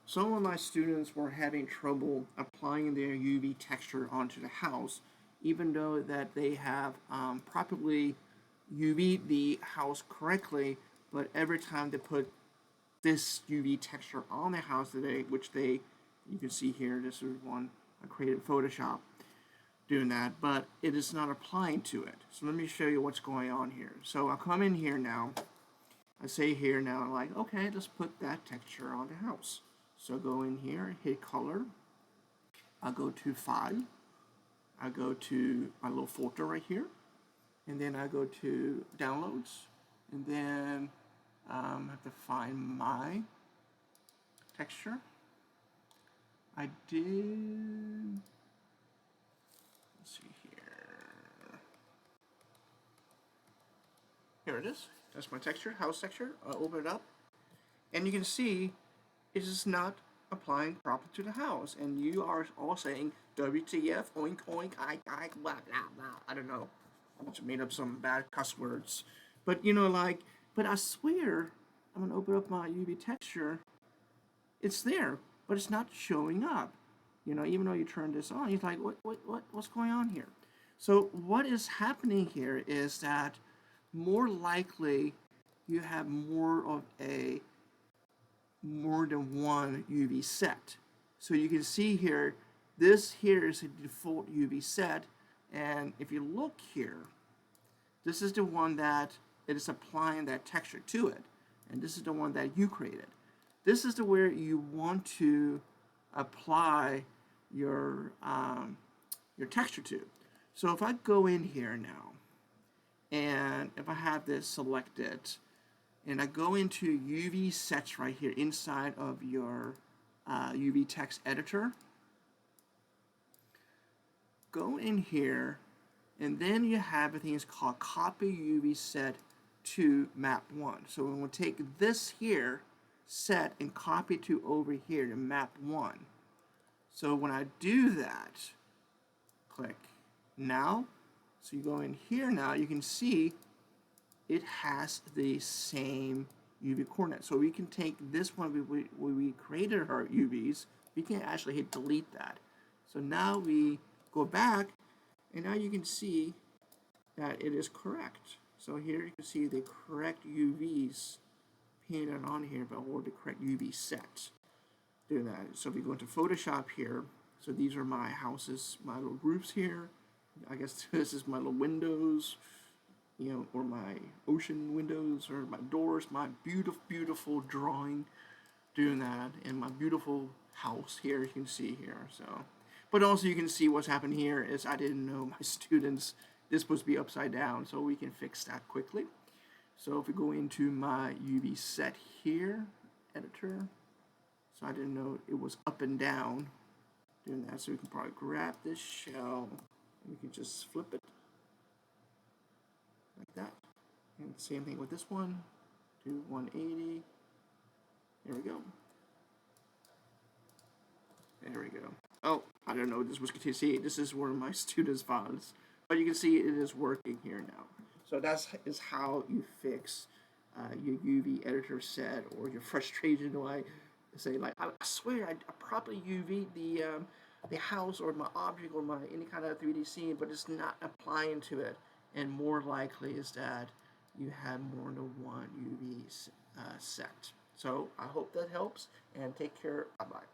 Some of my students were having trouble applying their UV texture onto the house, even though that they have properly UV'd the house correctly, but every time they put this UV texture on the house today, which you can see here, this is one I created in Photoshop doing that, but it is not applying to it. So let me show you what's going on here. So I'll come in here now. I say here now, like, okay, let's put that texture on the house. So go in here, hit color. I'll go to file. I go to my little folder right here, and then I go to downloads, and then I have to find my texture. I did. Let's see here. Here it is. That's my texture, house texture. I'll open it up, and you can see it is not applying properly to the house. And you are all saying, WTF, oink, oink, I, blah, blah, blah. I don't know. I just made up some bad cuss words. But, but I swear, I'm going to open up my UV texture. It's there, but it's not showing up. Even though you turn this on, you're like, what's going on here? So what is happening here is that more likely you have more than one UV set. So you can see here, this here is a default UV set, and if you look here, this is the one that it is applying that texture to it, and this is the one that you created. This is the where you want to apply your texture to. So if I go in here now, and if I have this selected, and I go into UV sets right here inside of your UV text editor, go in here, and then you have a thing that's called copy UV set to map 1. So we're going to take this here set and copy to over here to map 1. So when I do that, click now. So you go in here now, you can see it has the same UV coordinate. So we can take this one where we created our UVs, we can actually hit delete that. So now we go back, and now you can see that it is correct. So here you can see the correct UVs painted on here, but or the correct UV set. Do that. So if we go into Photoshop here, so these are my houses, my little roofs here. I guess this is my little windows, or my ocean windows, or my doors, my beautiful, beautiful drawing, doing that, and my beautiful house here, you can see here. So, but also you can see what's happened here is I didn't know my students, this is supposed to be upside down, so we can fix that quickly. So if we go into my UV set here, editor, so I didn't know it was up and down, doing that, so we can probably grab this shell, and we can just flip it, like that. And same thing with this one, do 180, there we go. There we go. Oh, I don't know, this was see, this is one of my students' files, but you can see it is working here now. So that is how you fix your UV editor set, or your frustration. Why say, like, I swear I properly UV the house or my object or my any kind of 3D scene, but it's not applying to it. And more likely is that you have more than one UV set. So I hope that helps, and take care. Bye bye.